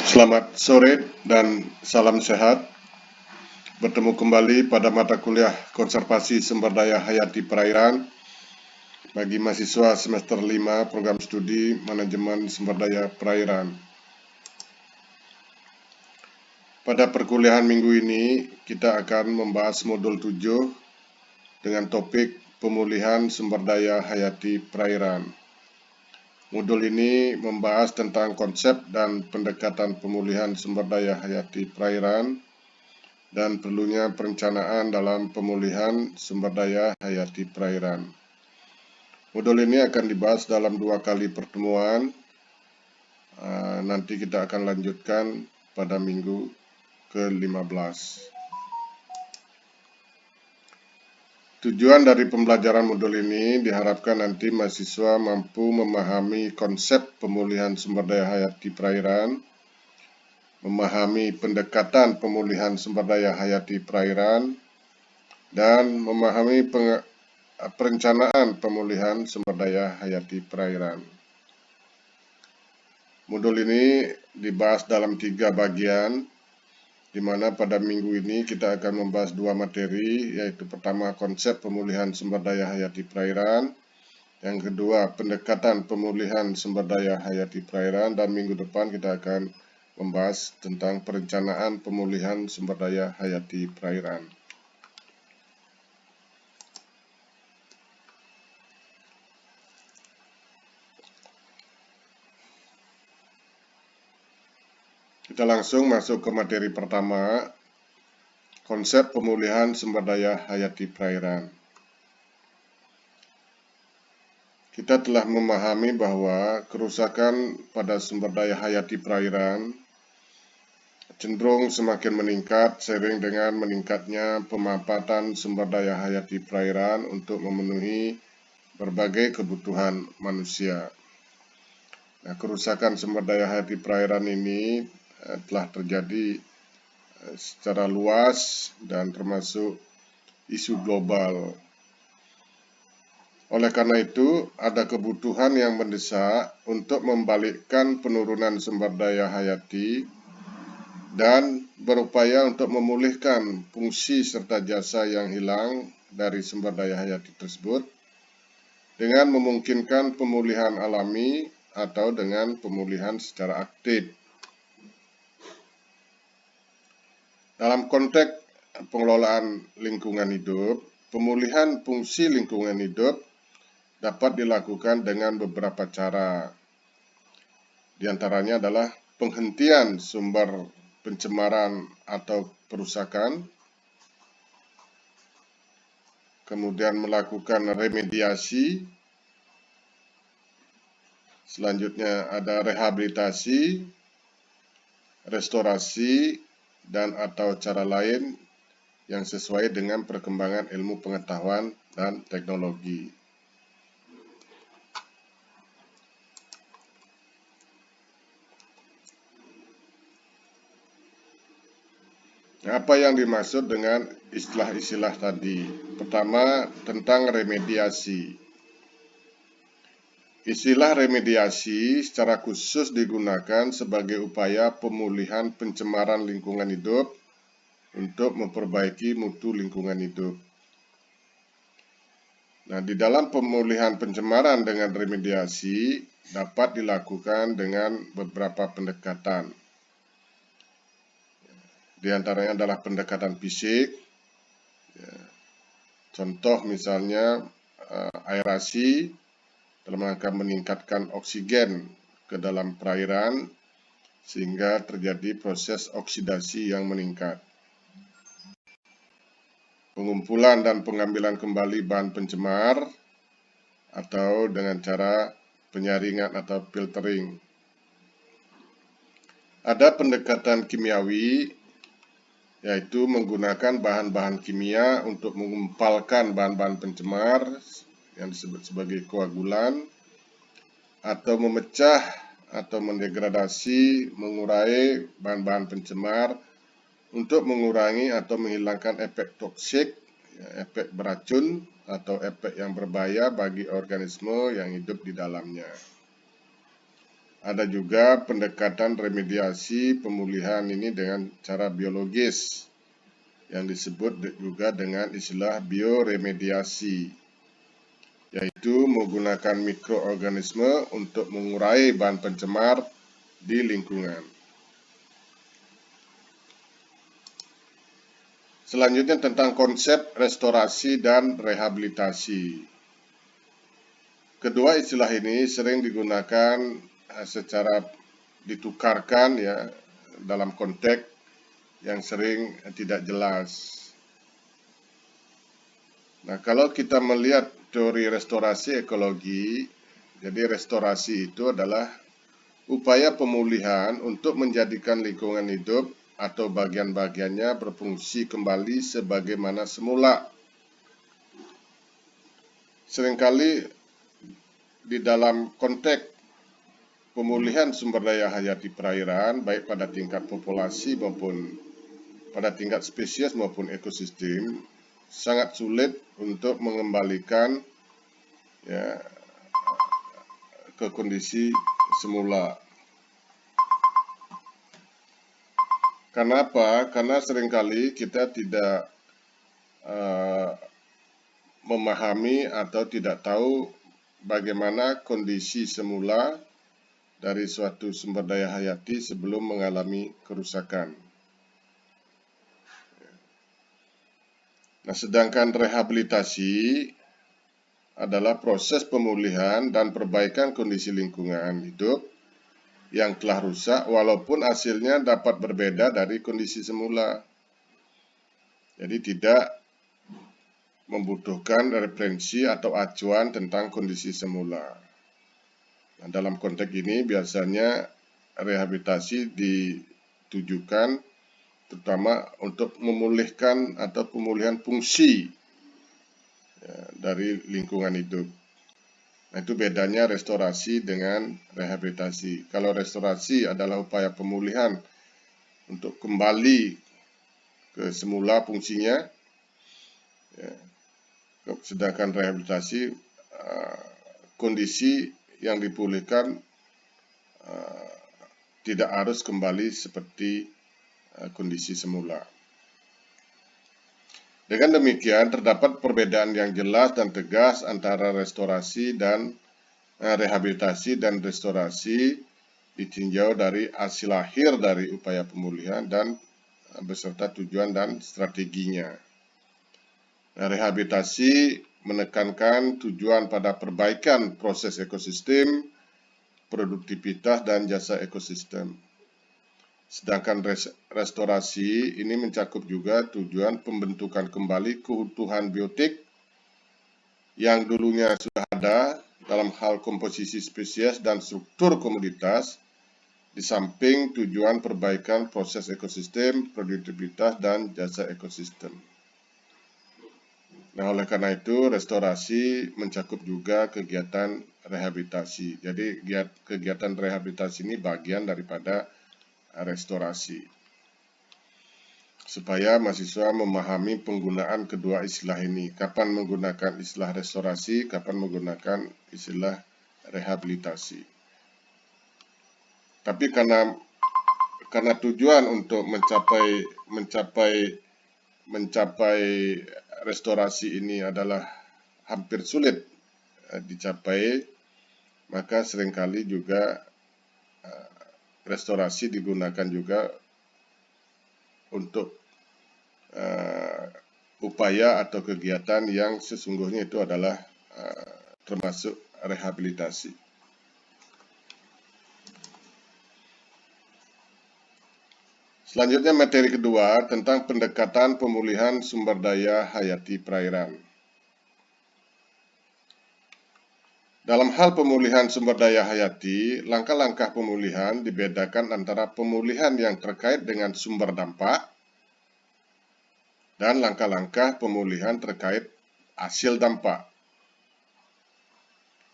Selamat sore dan salam sehat. Bertemu kembali pada mata kuliah Konservasi Sumber Daya Hayati Perairan bagi mahasiswa semester 5 program studi Manajemen Sumber Daya Perairan. Pada perkuliahan minggu ini, kita akan membahas modul 7 dengan topik pemulihan sumber daya hayati perairan. Modul ini membahas tentang konsep dan pendekatan pemulihan sumber daya hayati perairan dan perlunya perencanaan dalam pemulihan sumber daya hayati perairan. Modul ini akan dibahas dalam 2 kali pertemuan. Nanti kita akan lanjutkan pada minggu ke-15. Tujuan dari pembelajaran modul ini diharapkan nanti mahasiswa mampu memahami konsep pemulihan sumber daya hayati perairan, memahami pendekatan pemulihan sumber daya hayati perairan, dan memahami perencanaan pemulihan sumber daya hayati perairan. Modul ini dibahas dalam 3 bagian, di mana pada minggu ini kita akan membahas 2 materi, yaitu pertama konsep pemulihan sumber daya hayati perairan, yang kedua pendekatan pemulihan sumber daya hayati perairan, dan minggu depan kita akan membahas tentang perencanaan pemulihan sumber daya hayati perairan. Kita langsung masuk ke materi pertama, konsep pemulihan sumber daya hayati perairan. Kita telah memahami bahwa kerusakan pada sumber daya hayati perairan cenderung semakin meningkat seiring dengan meningkatnya pemanfaatan sumber daya hayati perairan untuk memenuhi berbagai kebutuhan manusia. Nah, kerusakan sumber daya hayati perairan ini telah terjadi secara luas dan termasuk isu global. Oleh karena itu, ada kebutuhan yang mendesak untuk membalikkan penurunan sumber daya hayati dan berupaya untuk memulihkan fungsi serta jasa yang hilang dari sumber daya hayati tersebut dengan memungkinkan pemulihan alami atau dengan pemulihan secara aktif. Dalam konteks pengelolaan lingkungan hidup, pemulihan fungsi lingkungan hidup dapat dilakukan dengan beberapa cara. Di antaranya adalah penghentian sumber pencemaran atau perusakan, kemudian melakukan remediasi, selanjutnya ada rehabilitasi, restorasi, dan atau cara lain yang sesuai dengan perkembangan ilmu pengetahuan dan teknologi. Apa yang dimaksud dengan istilah-istilah tadi? Pertama, tentang remediasi. Istilah remediasi secara khusus digunakan sebagai upaya pemulihan pencemaran lingkungan hidup untuk memperbaiki mutu lingkungan hidup. Nah, di dalam pemulihan pencemaran dengan remediasi dapat dilakukan dengan beberapa pendekatan. Di antaranya adalah pendekatan fisik, contoh misalnya aerasi dalam rangka meningkatkan oksigen ke dalam perairan sehingga terjadi proses oksidasi yang meningkat. Pengumpulan dan pengambilan kembali bahan pencemar atau dengan cara penyaringan atau filtering. Ada pendekatan kimiawi, yaitu menggunakan bahan-bahan kimia untuk mengumpalkan bahan-bahan pencemar yang disebut sebagai koagulan, atau memecah atau mendegradasi, mengurai bahan-bahan pencemar untuk mengurangi atau menghilangkan efek toksik, efek beracun, atau efek yang berbahaya bagi organisme yang hidup di dalamnya. Ada juga pendekatan remediasi pemulihan ini dengan cara biologis yang disebut juga dengan istilah bioremediasi, yaitu menggunakan mikroorganisme untuk mengurai bahan pencemar di lingkungan. Selanjutnya tentang konsep restorasi dan rehabilitasi. Kedua istilah ini sering digunakan secara ditukarkan ya dalam konteks yang sering tidak jelas. Nah, kalau kita melihat teori restorasi ekologi, jadi restorasi itu adalah upaya pemulihan untuk menjadikan lingkungan hidup atau bagian-bagiannya berfungsi kembali sebagaimana semula. Seringkali di dalam konteks pemulihan sumber daya hayati perairan, baik pada tingkat populasi maupun pada tingkat spesies maupun ekosistem, sangat sulit untuk mengembalikan ya, ke kondisi semula. Kenapa? Karena seringkali kita tidak memahami atau tidak tahu bagaimana kondisi semula dari suatu sumber daya hayati sebelum mengalami kerusakan. Nah, sedangkan rehabilitasi adalah proses pemulihan dan perbaikan kondisi lingkungan hidup yang telah rusak walaupun hasilnya dapat berbeda dari kondisi semula. Jadi tidak membutuhkan referensi atau acuan tentang kondisi semula. Nah, dalam konteks ini biasanya rehabilitasi ditujukan terutama untuk memulihkan atau pemulihan fungsi ya, dari lingkungan hidup. Nah, itu bedanya restorasi dengan rehabilitasi. Kalau restorasi adalah upaya pemulihan untuk kembali ke semula fungsinya, ya, sedangkan rehabilitasi kondisi yang dipulihkan tidak harus kembali seperti kondisi semula. Dengan demikian, terdapat perbedaan yang jelas dan tegas antara restorasi dan rehabilitasi dan restorasi ditinjau dari hasil akhir dari upaya pemulihan dan beserta tujuan dan strateginya. Nah, rehabilitasi menekankan tujuan pada perbaikan proses ekosistem, produktivitas, dan jasa ekosistem. Sedangkan restorasi ini mencakup juga tujuan pembentukan kembali keutuhan biotik yang dulunya sudah ada dalam hal komposisi spesies dan struktur komoditas, di samping tujuan perbaikan proses ekosistem, produktivitas, dan jasa ekosistem. Nah, oleh karena itu, restorasi mencakup juga kegiatan rehabilitasi. Jadi, kegiatan rehabilitasi ini bagian daripada restorasi. Supaya mahasiswa memahami penggunaan kedua istilah ini. Kapan menggunakan istilah restorasi, kapan menggunakan istilah rehabilitasi. Tapi karena tujuan untuk mencapai restorasi ini adalah hampir sulit dicapai, maka seringkali juga restorasi digunakan juga untuk upaya atau kegiatan yang sesungguhnya itu adalah termasuk rehabilitasi. Selanjutnya materi kedua tentang pendekatan pemulihan sumber daya hayati perairan. Dalam hal pemulihan sumber daya hayati, langkah-langkah pemulihan dibedakan antara pemulihan yang terkait dengan sumber dampak dan langkah-langkah pemulihan terkait hasil dampak.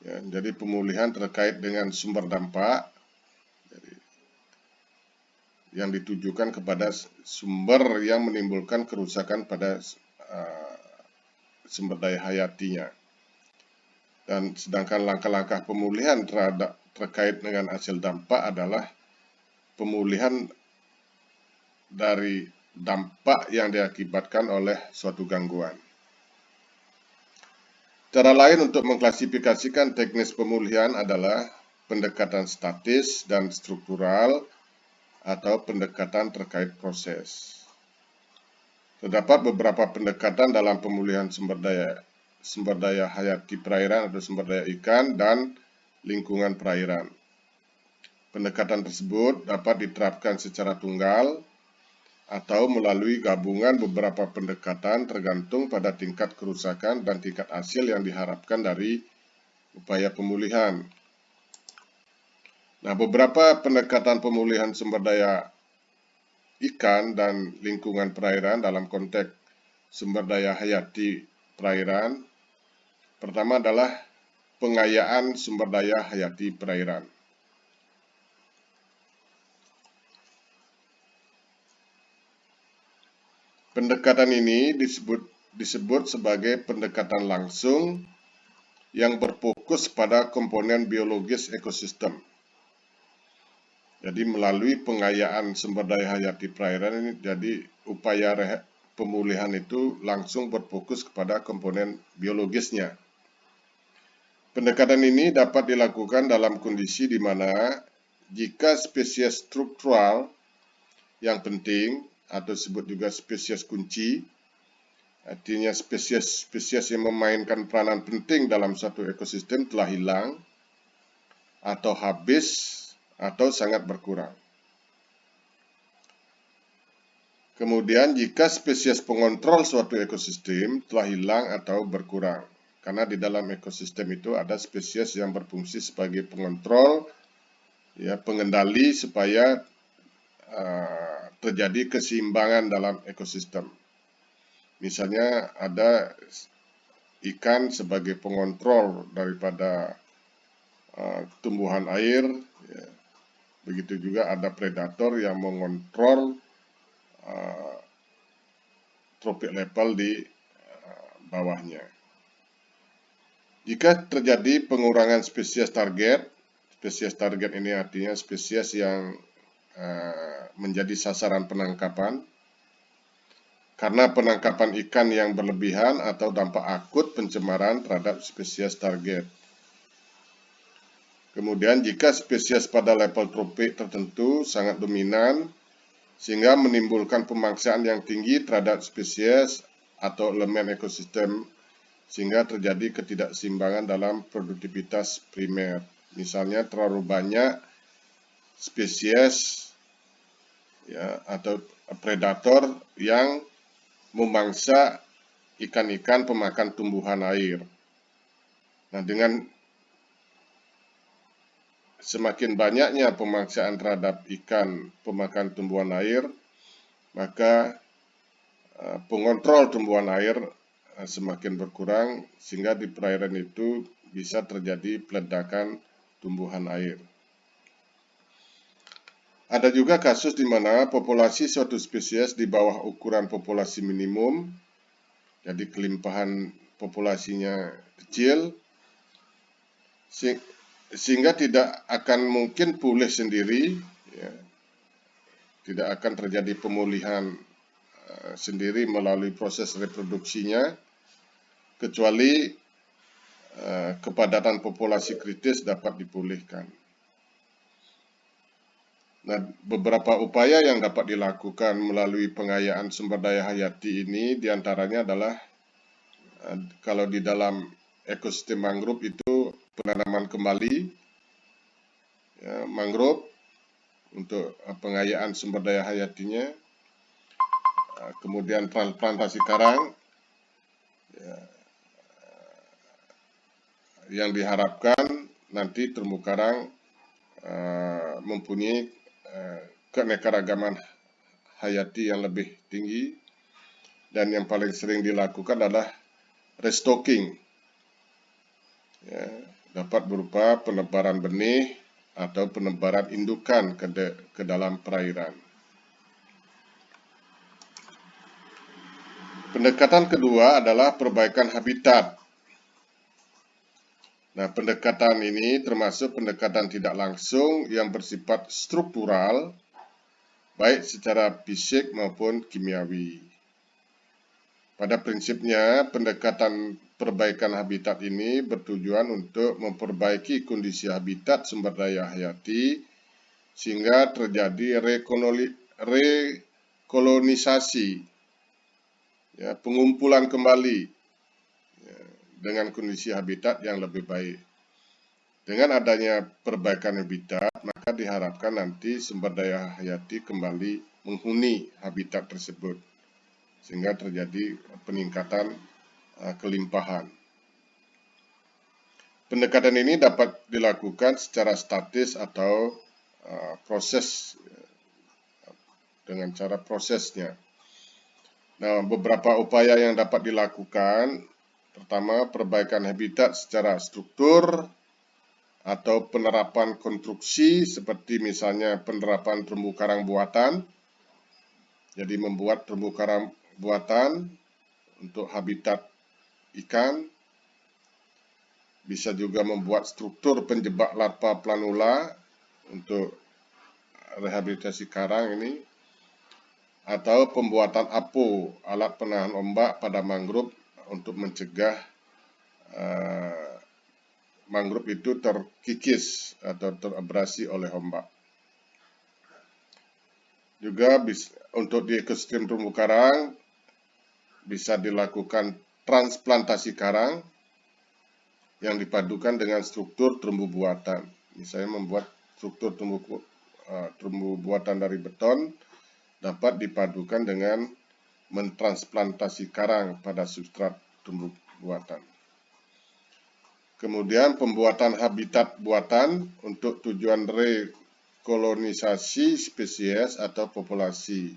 Ya, jadi pemulihan terkait dengan sumber dampak yang ditujukan kepada sumber yang menimbulkan kerusakan pada sumber daya hayatinya. Dan sedangkan langkah-langkah pemulihan terkait dengan hasil dampak adalah pemulihan dari dampak yang diakibatkan oleh suatu gangguan. Cara lain untuk mengklasifikasikan teknis pemulihan adalah pendekatan statis dan struktural atau pendekatan terkait proses. Terdapat beberapa pendekatan dalam pemulihan sumber daya hayati perairan atau sumber daya ikan dan lingkungan perairan. Pendekatan tersebut dapat diterapkan secara tunggal atau melalui gabungan beberapa pendekatan tergantung pada tingkat kerusakan dan tingkat hasil yang diharapkan dari upaya pemulihan. Nah, beberapa pendekatan pemulihan sumber daya ikan dan lingkungan perairan dalam konteks sumber daya hayati perairan. Pertama adalah pengayaan sumber daya hayati perairan. Pendekatan ini disebut sebagai pendekatan langsung yang berfokus pada komponen biologis ekosistem. Jadi melalui pengayaan sumber daya hayati perairan ini, jadi upaya pemulihan itu langsung berfokus kepada komponen biologisnya. Pendekatan ini dapat dilakukan dalam kondisi di mana jika spesies struktural yang penting atau disebut juga spesies kunci, artinya spesies yang memainkan peranan penting dalam suatu ekosistem telah hilang atau habis atau sangat berkurang. Kemudian jika spesies pengontrol suatu ekosistem telah hilang atau berkurang, karena di dalam ekosistem itu ada spesies yang berfungsi sebagai pengontrol, ya, pengendali supaya terjadi keseimbangan dalam ekosistem. Misalnya ada ikan sebagai pengontrol daripada tumbuhan air, ya. Begitu juga ada predator yang mengontrol tropik level di bawahnya. Jika terjadi pengurangan spesies target ini artinya spesies yang menjadi sasaran penangkapan, karena penangkapan ikan yang berlebihan atau dampak akut pencemaran terhadap spesies target. Kemudian jika spesies pada level tropik tertentu sangat dominan, sehingga menimbulkan pemaksaan yang tinggi terhadap spesies atau elemen ekosistem, sehingga terjadi ketidakseimbangan dalam produktivitas primer. Misalnya terlalu banyak spesies, ya, atau predator yang memangsa ikan-ikan pemakan tumbuhan air. Nah, dengan semakin banyaknya pemaksaan terhadap ikan pemakan tumbuhan air, maka pengontrol tumbuhan air semakin berkurang, sehingga di perairan itu bisa terjadi peledakan tumbuhan air. Ada juga kasus di mana populasi suatu spesies di bawah ukuran populasi minimum, jadi kelimpahan populasinya kecil, sehingga tidak akan mungkin pulih sendiri, ya, tidak akan terjadi pemulihan sendiri melalui proses reproduksinya, kecuali kepadatan populasi kritis dapat dipulihkan. Nah, beberapa upaya yang dapat dilakukan melalui pengayaan sumber daya hayati ini diantaranya adalah kalau di dalam ekosistem mangrove itu penanaman kembali, ya, mangrove untuk pengayaan sumber daya hayatinya, kemudian plantasi karang, ya, yang diharapkan nanti terumbu karang mempunyai keanekaragaman hayati yang lebih tinggi, dan yang paling sering dilakukan adalah restocking, ya, dapat berupa penebaran benih atau penebaran indukan ke dalam perairan. Pendekatan kedua adalah perbaikan habitat. Nah, pendekatan ini termasuk pendekatan tidak langsung yang bersifat struktural, baik secara fisik maupun kimiawi. Pada prinsipnya, pendekatan perbaikan habitat ini bertujuan untuk memperbaiki kondisi habitat sumber daya hayati sehingga terjadi rekolonisasi, ya, pengumpulan kembali ya, dengan kondisi habitat yang lebih baik. Dengan adanya perbaikan habitat, maka diharapkan nanti sumber daya hayati kembali menghuni habitat tersebut, sehingga terjadi peningkatan kelimpahan. Pendekatan ini dapat dilakukan secara statis atau proses dengan cara prosesnya. Nah, beberapa upaya yang dapat dilakukan, pertama perbaikan habitat secara struktur atau penerapan konstruksi seperti misalnya penerapan terumbu karang buatan. Jadi membuat terumbu karang buatan untuk habitat ikan. Bisa juga membuat struktur penjebak larva planula untuk rehabilitasi karang ini. Atau pembuatan APO, alat penahan ombak pada mangrove untuk mencegah mangrove itu terkikis atau terabrasi oleh ombak. Juga untuk di ekosistem terumbu karang bisa dilakukan transplantasi karang yang dipadukan dengan struktur terumbu buatan. Misalnya membuat struktur terumbu buatan dari beton dapat dipadukan dengan mentransplantasi karang pada substrat terumbu buatan. Kemudian pembuatan habitat buatan untuk tujuan rekolonisasi spesies atau populasi.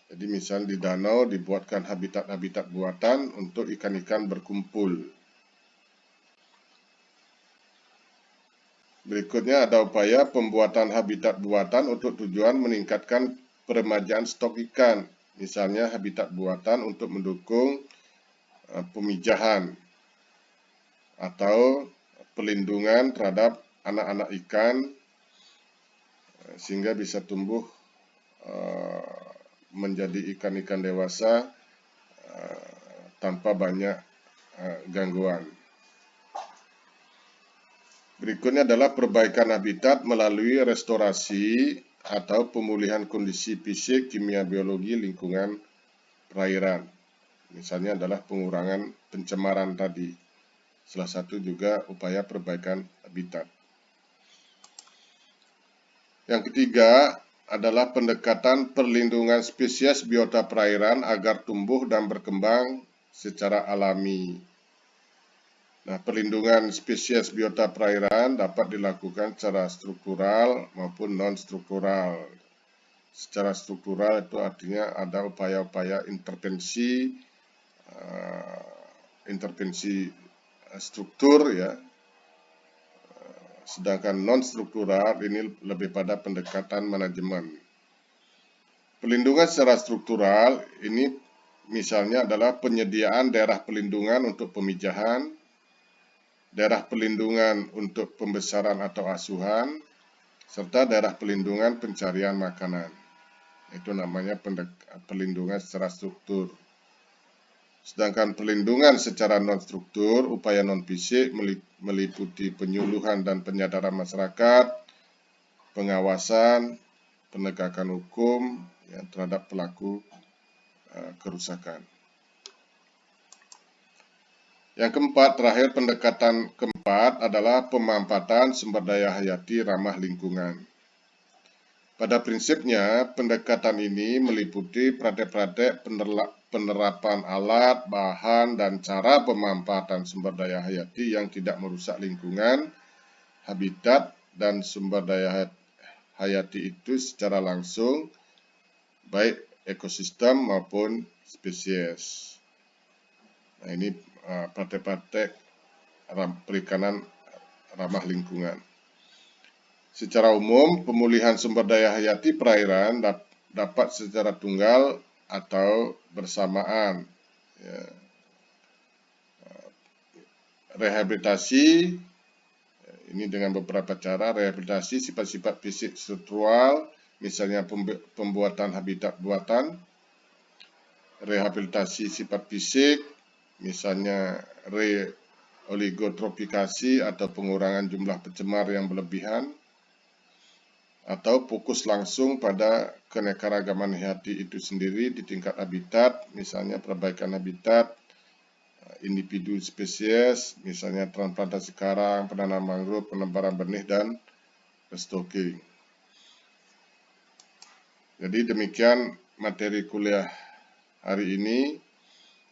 Jadi misalnya di danau dibuatkan habitat-habitat buatan untuk ikan-ikan berkumpul. Berikutnya ada upaya pembuatan habitat buatan untuk tujuan meningkatkan peremajaan stok ikan. Misalnya habitat buatan untuk mendukung pemijahan atau pelindungan terhadap anak-anak ikan sehingga bisa tumbuh menjadi ikan-ikan dewasa tanpa banyak gangguan. Berikutnya adalah perbaikan habitat melalui restorasi atau pemulihan kondisi fisik, kimia, biologi, lingkungan perairan. Misalnya adalah pengurangan pencemaran tadi. Salah satu juga upaya perbaikan habitat. Yang ketiga adalah pendekatan perlindungan spesies biota perairan agar tumbuh dan berkembang secara alami. Nah, perlindungan spesies biota perairan dapat dilakukan secara struktural maupun non-struktural. Secara struktural itu artinya ada upaya-upaya intervensi struktur ya. Sedangkan non-struktural ini lebih pada pendekatan manajemen. Perlindungan secara struktural ini misalnya adalah penyediaan daerah pelindungan untuk pemijahan, daerah pelindungan untuk pembesaran atau asuhan, serta daerah pelindungan pencarian makanan. Itu namanya perlindungan secara struktur. Sedangkan perlindungan secara non-struktur, upaya non-fisik meliputi penyuluhan dan penyadaran masyarakat, pengawasan, penegakan hukum ya, terhadap pelaku kerusakan. Yang keempat, terakhir pendekatan keempat adalah pemanfaatan sumber daya hayati ramah lingkungan. Pada prinsipnya, pendekatan ini meliputi praktek-praktek penerapan alat, bahan, dan cara pemanfaatan sumber daya hayati yang tidak merusak lingkungan, habitat, dan sumber daya hayati itu secara langsung, baik ekosistem maupun spesies. Nah, ini praktek-praktek perikanan ramah lingkungan. Secara umum, pemulihan sumber daya hayati perairan dapat secara tunggal atau bersamaan. Ya. rehabilitasi, ini dengan beberapa cara, rehabilitasi sifat-sifat fisik struktural, misalnya pembuatan habitat buatan, rehabilitasi sifat fisik, misalnya reoligotrofikasi atau pengurangan jumlah pencemar yang berlebihan, atau fokus langsung pada keanekaragaman hayati itu sendiri di tingkat habitat, misalnya perbaikan habitat, individu spesies, misalnya transplantasi karang, penanaman mangrove, penebaran benih, dan restocking. Jadi demikian materi kuliah hari ini.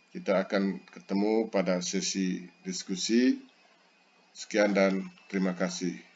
Kita akan ketemu pada sesi diskusi. Sekian dan terima kasih.